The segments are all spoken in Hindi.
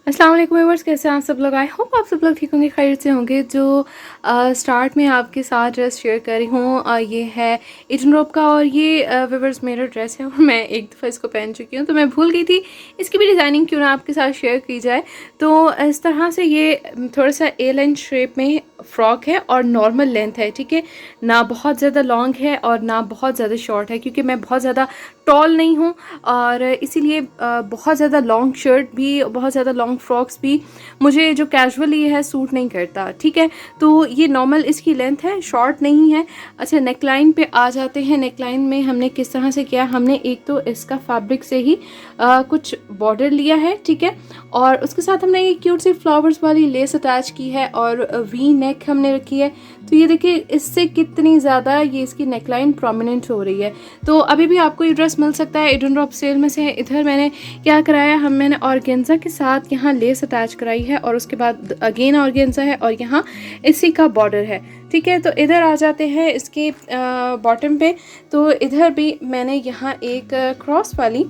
अस्सलाम वालेकुम व्यूअर्स, कैसे हैं आप सब लोग। आई होप आप सब लोग ठीक होंगे, खैर से होंगे। जो स्टार्ट में आपके साथ ड्रेस शेयर कर रही हूँ ये है इटन रोप का, और ये व्यूअर्स मेरा ड्रेस है और मैं एक दफ़ा इसको पहन चुकी हूँ, तो मैं भूल गई थी इसकी भी डिज़ाइनिंग क्यों ना आपके साथ शेयर की जाए। तो इस तरह से ये थोड़ा सा ए लाइन शेप में फ़्रॉक है और नॉर्मल लेंथ है, ठीक है। ना बहुत ज़्यादा लॉन्ग है और ना बहुत ज़्यादा शॉर्ट है, क्योंकि मैं बहुत ज़्यादा टॉल नहीं हूँ और इसीलिए बहुत ज़्यादा लॉन्ग शर्ट भी, बहुत ज़्यादा लॉन्ग फ्रॉक्स भी मुझे जो कैजुअली है सूट नहीं करता, ठीक है। तो ये नॉर्मल इसकी लेंथ है, शॉर्ट नहीं है। अच्छा, नेक लाइन पे आ जाते हैं। नेक लाइन में हमने किस तरह से किया, हमने एक तो इसका फैब्रिक से ही कुछ बॉर्डर लिया है, ठीक है। और उसके साथ हमने ये क्यूट सी फ्लावर्स वाली लेस अटैच की है और वी नेक हमने रखी है। तो ये देखिए इससे कितनी ज़्यादा ये इसकी नेकलाइन प्रोमिनेंट हो रही है। तो अभी भी आपको ये ड्रेस मिल सकता है इडन ड्रॉप सेल में से। इधर मैंने क्या कराया, मैंने ऑर्गेन्जा के साथ यहाँ लेस अटैच कराई है और उसके बाद अगेन ऑर्गेन्जा है और यहाँ इसी का बॉर्डर है, ठीक है। तो इधर आ जाते हैं इसके बॉटम पे। तो इधर भी मैंने यहाँ एक क्रॉस वाली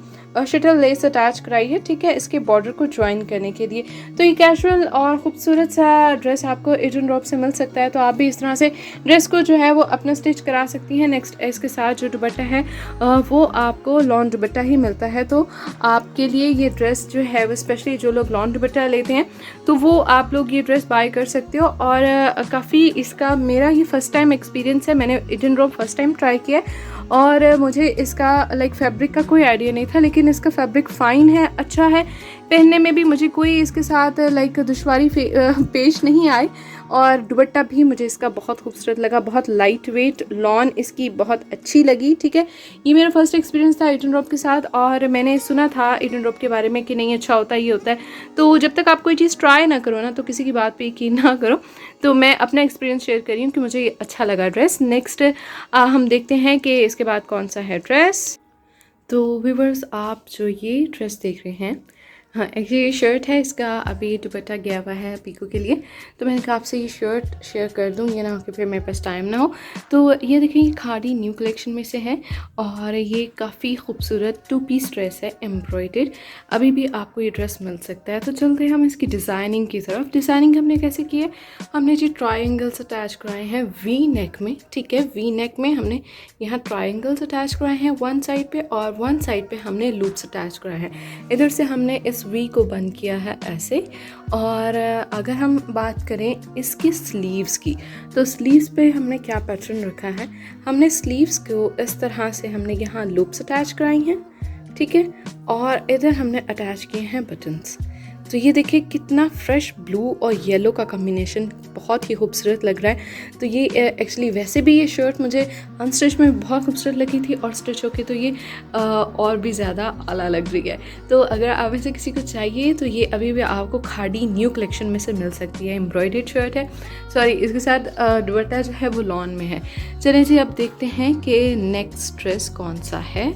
शटल लेस अटैच कराई है, ठीक है, इसके बॉर्डर को ज्वाइन करने के लिए। तो ये कैजुअल और ख़ूबसूरत सा ड्रेस आपको इटन ड्रॉप से मिल सकता है। तो आप भी इस तरह से ड्रेस को जो है वो अपना स्टिच करा सकती हैं। नेक्स्ट इसके साथ जो दुपट्टा है वो आपको लॉन दुपट्टा ही मिलता है। तो आपके लिए ये ड्रेस जो है वो स्पेशली जो लोग लॉन दुपट्टा लेते हैं तो वो आप लोग ये ड्रेस बाय कर सकते हो। और काफ़ी इसका मेरा ही फ़र्स्ट टाइम एक्सपीरियंस है, मैंने eaten drop first time try किया है और मुझे इसका फैब्रिक का कोई आइडिया नहीं था, लेकिन इसका फैब्रिक फ़ाइन है, अच्छा है। पहनने में भी मुझे कोई इसके साथ दुश्वारी पेश नहीं आई। और दुपट्टा भी मुझे इसका बहुत खूबसूरत लगा, बहुत लाइट वेट, लॉन इसकी बहुत अच्छी लगी, ठीक है। ये मेरा फर्स्ट एक्सपीरियंस था इटन ड्रॉप के साथ और मैंने सुना था इटन ड्रॉप के बारे में कि नहीं अच्छा होता है, ये होता है। तो जब तक आप कोई चीज़ ट्राई ना करो ना तो किसी की बात पे यकीन ना करो। तो मैं अपना एक्सपीरियंस शेयर कर रही हूँ कि मुझे ये अच्छा लगा ड्रेस। नेक्स्ट हम देखते हैं कि इसके बाद कौन सा है ड्रेस। तो व्यूअर्स, आप जो ये ड्रेस देख रहे हैं, हाँ एक्चुअली ये शर्ट है, इसका अभी दुपट्टा गया हुआ है पीको के लिए। तो मैंने कहा आपसे ये शर्ट शेयर कर दूँ, ये ना हो कि फिर मेरे पास टाइम ना हो। तो ये देखिए, ये खादी न्यू कलेक्शन में से है और ये काफ़ी खूबसूरत 2 पीस ड्रेस है एम्ब्रॉयडर्ड। अभी भी आपको ये ड्रेस मिल सकता है। तो चलते हैं हम इसकी डिज़ाइनिंग की तरफ। डिज़ाइनिंग हमने कैसे की है, हमने जी ट्राइंगल्स अटैच कराए हैं वी नेक में, ठीक है। वी नेक में हमने यहाँ ट्राइंगल्स अटैच कराए हैं वन साइड पे और वन साइड पे हमने लूप्स अटैच कराए हैं। इधर से हमने इस वी को बंद किया है ऐसे। और अगर हम बात करें इसकी स्लीव्स की, तो स्लीव्स पे हमने क्या पैटर्न रखा है, हमने स्लीव्स को इस तरह से हमने यहाँ लूप्स अटैच कराई हैं, ठीक है। और इधर हमने अटैच किए हैं बटन्स। तो ये देखिए कितना फ्रेश ब्लू और येलो का कॉम्बिनेशन बहुत ही खूबसूरत लग रहा है। तो ये एक्चुअली वैसे भी ये शर्ट मुझे अनस्टिच में बहुत खूबसूरत लगी थी और स्टिच होके तो ये और भी ज़्यादा आला लग रही है। तो अगर आप इसे किसी को चाहिए तो ये अभी भी आपको खादी न्यू कलेक्शन में से मिल सकती है। एम्ब्रॉयडर्ड शर्ट है, सॉरी इसके साथ दुपट्टा जो है वो लॉन में है। चलिए जी, अब देखते हैं कि नेक्स्ट ड्रेस कौन सा है।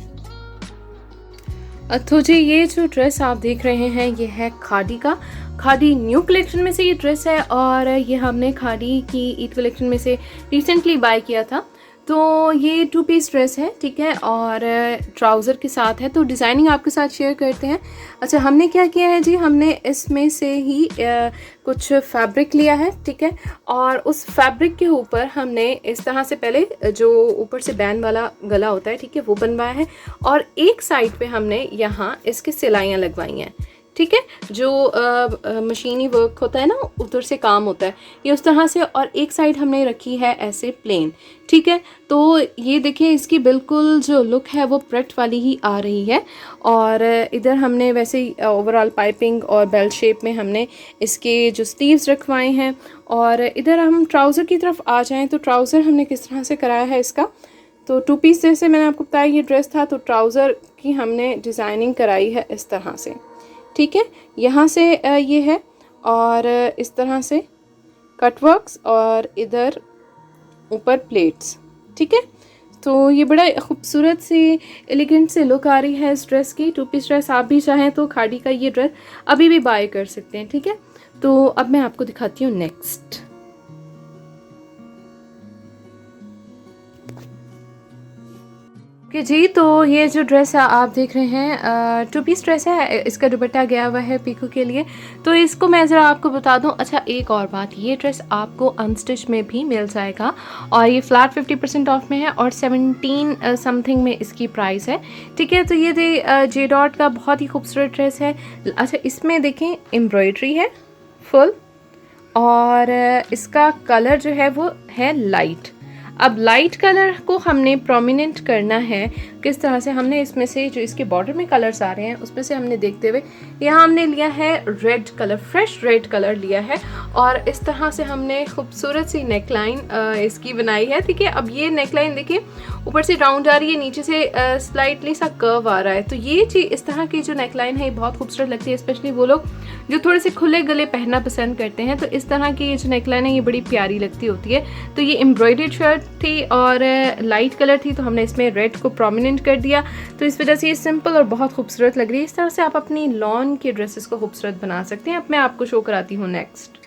तो जी, ये जो ड्रेस आप देख रहे हैं ये है खादी का, खादी न्यू कलेक्शन में से ये ड्रेस है और ये हमने खादी की ईद कलेक्शन में से रिसेंटली बाय किया था। तो ये 2 पीस ड्रेस है, ठीक है, और ट्राउज़र के साथ है। तो डिज़ाइनिंग आपके साथ शेयर करते हैं। अच्छा, हमने क्या किया है जी, हमने इसमें से ही कुछ फैब्रिक लिया है, ठीक है। और उस फैब्रिक के ऊपर हमने इस तरह से पहले जो ऊपर से बैन वाला गला होता है, ठीक है, वो बनवाया है और एक साइड पे हमने यहाँ इसकी सिलाइयाँ लगवाई हैं, ठीक है। जो मशीनी वर्क होता है ना, उधर से काम होता है ये उस तरह से। और एक साइड हमने रखी है ऐसे प्लेन, ठीक है। तो ये देखिए इसकी बिल्कुल जो लुक है वो प्रिंट वाली ही आ रही है। और इधर हमने वैसे ही ओवरऑल पाइपिंग और बेल शेप में हमने इसके जो स्लीव्स रखवाए हैं। और इधर हम ट्राउज़र की तरफ आ जाएं तो ट्राउज़र हमने किस तरह से कराया है इसका। तो 2 पीस जैसे मैंने आपको बताया ये ड्रेस था, तो ट्राउज़र की हमने डिज़ाइनिंग कराई है इस तरह से, ठीक है। यहाँ से ये है और इस तरह से कटवर्क्स और इधर ऊपर प्लेट्स, ठीक है। तो ये बड़ा खूबसूरत सी एलिगेंट से लुक आ रही है इस ड्रेस की। 2 पीस ड्रेस आप भी चाहें तो खादी का ये ड्रेस अभी भी बाय कर सकते हैं, ठीक है। तो अब मैं आपको दिखाती हूँ नेक्स्ट। ओके जी, तो ये जो ड्रेस है आप देख रहे हैं टू पीस ड्रेस है, इसका दुपट्टा गया हुआ है पीकू के लिए। तो इसको मैं ज़रा आपको बता दूं। अच्छा, एक और बात, ये ड्रेस आपको अनस्टिच में भी मिल जाएगा और ये फ्लैट 50% ऑफ में है और 17 समथिंग में इसकी प्राइस है। ठीक है, तो ये जे डॉट का बहुत ही खूबसूरत ड्रेस है। अच्छा, इसमें देखें एम्ब्रॉयड्री है फुल और इसका कलर जो है वो है लाइट। अब लाइट कलर को हमने प्रोमिनेंट करना है। किस तरह से हमने इसमें से जो इसके बॉर्डर में कलर्स आ रहे हैं उसमें से हमने देखते हुए यहाँ हमने लिया है red colour, fresh red colour लिया है और इस तरह से हमने खूबसूरत सी नेकलाइन इसकी बनाई है। ठीक है, अब ये नेकलाइन देखिए ऊपर से राउंड आ रही है, नीचे से स्लाइटली सा कर्व आ रहा है। तो ये चीज़, इस तरह की जो नेकलाइन है ये बहुत खूबसूरत लगती है, स्पेशली वो लोग जो थोड़े से खुले गले पहनना पसंद करते हैं। तो इस तरह की ये जो नेकलाइन है ये बड़ी प्यारी लगती होती है। तो ये एम्ब्रॉयडर्ड शर्ट थी और लाइट कलर थी, तो हमने इसमें रेड को प्रोमिनेंट कर दिया। तो इस वजह से ये सिंपल और बहुत खूबसूरत लग रही है। इस तरह से आप अपनी लॉन के ड्रेसेस को खूबसूरत बना सकते हैं। अब मैं आपको शो कराती हूँ नेक्स्ट।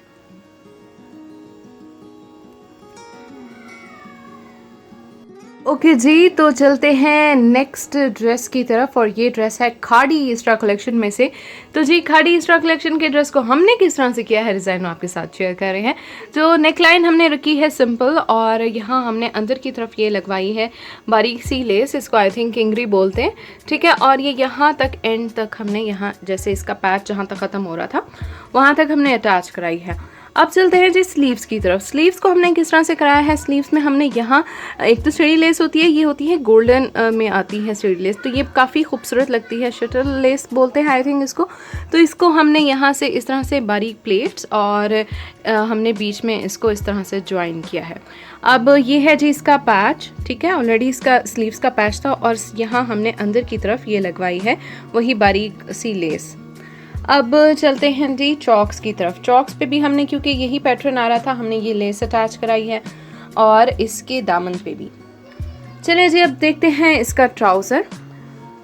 ओके जी, तो चलते हैं नेक्स्ट ड्रेस की तरफ और ये ड्रेस है खाड़ी ईस्ट्रा कलेक्शन में से। तो जी, खाड़ी ईस्ट्रा कलेक्शन के ड्रेस को हमने किस तरह से किया है डिज़ाइन आपके साथ शेयर कर रहे हैं। जो नेकलाइन हमने रखी है सिंपल और यहाँ हमने अंदर की तरफ ये लगवाई है बारीक सी लेस, इसको आई थिंक किंगरी बोलते हैं। ठीक है, और ये यहाँ तक एंड तक हमने यहाँ जैसे इसका पैच जहाँ तक ख़त्म हो रहा था वहाँ तक हमने अटैच कराई है। अब चलते हैं जी स्लीव्स की तरफ। स्लीव्स को हमने किस तरह से कराया है। स्लीव्स में हमने यहाँ एक तो स्टडी लेस होती है, ये होती है गोल्डन में आती है स्टडी लेस, तो ये काफ़ी खूबसूरत लगती है, शटल लेस बोलते हैं आई थिंक इसको। तो इसको हमने यहाँ से इस तरह से बारीक प्लेट्स और हमने बीच में इसको इस तरह से ज्वाइन किया है। अब ये है जी इसका पैच। ठीक है, ऑलरेडी इसका स्लीव्स का पैच था और यहाँ हमने अंदर की तरफ ये लगवाई है वही बारीक सी लेस। अब चलते हैं जी चॉक्स की तरफ। चॉक्स पे भी हमने, क्योंकि यही पैटर्न आ रहा था, हमने ये लेस अटैच कराई है और इसके दामन पे भी। चलिए जी, अब देखते हैं इसका ट्राउज़र।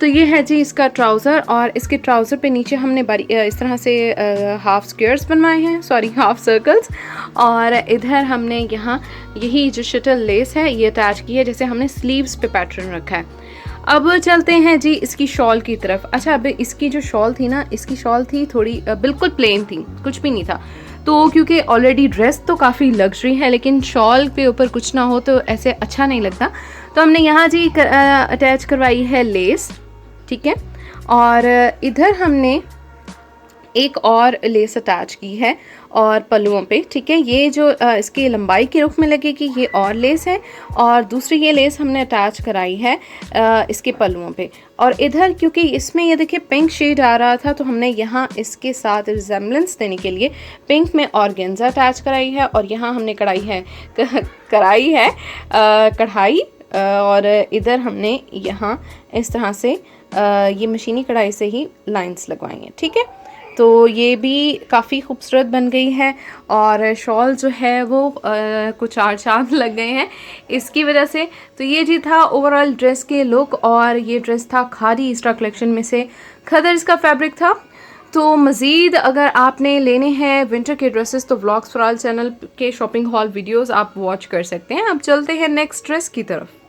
तो ये है जी इसका ट्राउज़र और इसके ट्राउज़र पे नीचे हमने इस तरह से हाफ स्क्वेयर्स बनवाए हैं, सॉरी हाफ सर्कल्स, और इधर हमने यहाँ यही जो शटल लेस है ये अटैच की है जैसे हमने स्लीव्स पे पैटर्न रखा है। अब चलते हैं जी इसकी शॉल की तरफ। अच्छा, अब इसकी जो शॉल थी ना, इसकी शॉल थी थोड़ी बिल्कुल प्लेन थी, कुछ भी नहीं था। तो क्योंकि ऑलरेडी ड्रेस तो काफ़ी लग्जरी है लेकिन शॉल पे ऊपर कुछ ना हो तो ऐसे अच्छा नहीं लगता। तो हमने यहाँ जी अटैच करवाई है लेस। ठीक है, और इधर हमने एक और लेस अटैच की है और पल्लुओं पे। ठीक है, ये जो इसकी लंबाई के रुख में लगेगी ये और लेस है और दूसरी ये लेस हमने अटैच कराई है इसके पल्लुओं पे। और इधर क्योंकि इसमें ये देखिए पिंक शेड आ रहा था तो हमने यहाँ इसके साथ रिजेम्बलेंस देने के लिए पिंक में ऑर्गेन्जा अटैच कराई है और यहाँ हमने कढ़ाई और इधर हमने यहाँ इस तरह से ये मशीनी कढ़ाई से ही लाइंस लगवाई हैं। ठीक है, तो ये भी काफ़ी खूबसूरत बन गई है और शॉल जो है वो कुछ 4 चांद लग गए हैं इसकी वजह से। तो ये जी था ओवरऑल ड्रेस के लुक और ये ड्रेस था खादी ईस्ट्रा कलेक्शन में से, खदर इसका फैब्रिक था। तो मज़ीद अगर आपने लेने हैं विंटर के ड्रेसेस तो व्लॉग्स फॉर ऑल चैनल के शॉपिंग हॉल वीडियोस आप वॉच कर सकते हैं। अब चलते हैं नेक्स्ट ड्रेस की तरफ।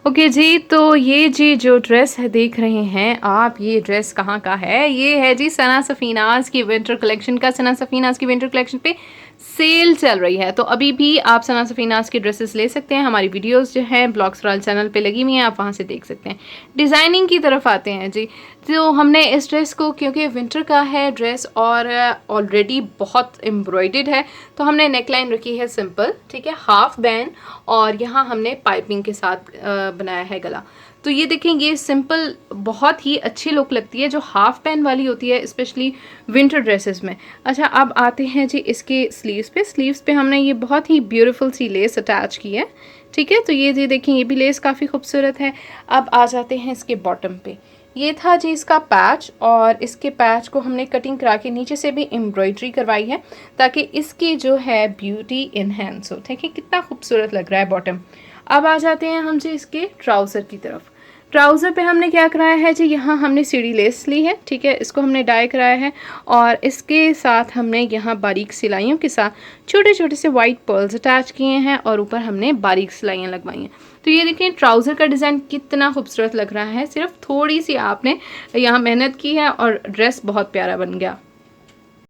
ओके जी, तो ये जी जो ड्रेस है देख रहे हैं आप, ये ड्रेस कहाँ का है। ये है जी सना सफ़ीनाज की विंटर कलेक्शन का। सना सफ़ीनाज की विंटर कलेक्शन पे सेल चल रही है तो अभी भी आप सना सफ़ीनाज के ड्रेसेस ले सकते हैं। हमारी वीडियोस जो हैं ब्लॉग्स फॉर ऑल चैनल पे लगी हुई हैं, आप वहाँ से देख सकते हैं। डिज़ाइनिंग की तरफ आते हैं जी। तो हमने इस ड्रेस को, क्योंकि विंटर का है ड्रेस और ऑलरेडी बहुत एम्ब्रॉयडर्ड है, तो हमने नेकलाइन रखी है सिंपल। ठीक है, हाफ बैंड और यहाँ हमने पाइपिंग के साथ बनाया है गला। तो ये देखें, ये सिंपल बहुत ही अच्छी लुक लगती है जो हाफ पैन वाली होती है स्पेशली विंटर ड्रेसेस में। अच्छा, अब आते हैं जी इसके स्लीव्स पे। स्लीव्स पे हमने ये बहुत ही ब्यूटीफुल सी लेस अटैच की है। ठीक है, तो ये देखें, ये भी लेस काफ़ी खूबसूरत है। अब आ जाते हैं इसके बॉटम पे। ये था जी इसका पैच और इसके पैच को हमने कटिंग करा के नीचे से भी एम्ब्रॉयडरी करवाई है ताकि इसकी जो है ब्यूटी इन्हेंस हो। ठीक है, कितना खूबसूरत लग रहा है बॉटम। अब आ जाते हैं हम जी इसके ट्राउज़र की तरफ। ट्राउज़र पे हमने क्या कराया है जी, यहाँ हमने सीढ़ी लेस ली है, ठीक है, इसको हमने डाई कराया है और इसके साथ हमने यहाँ बारीक सिलाइयों के साथ छोटे छोटे से वाइट पर्ल्स अटैच किए हैं और ऊपर हमने बारीक सिलाइयाँ लगवाई हैं। तो ये देखिए ट्राउज़र का डिज़ाइन कितना खूबसूरत लग रहा है, सिर्फ थोड़ी सी आपने यहाँ मेहनत की है और ड्रेस बहुत प्यारा बन गया।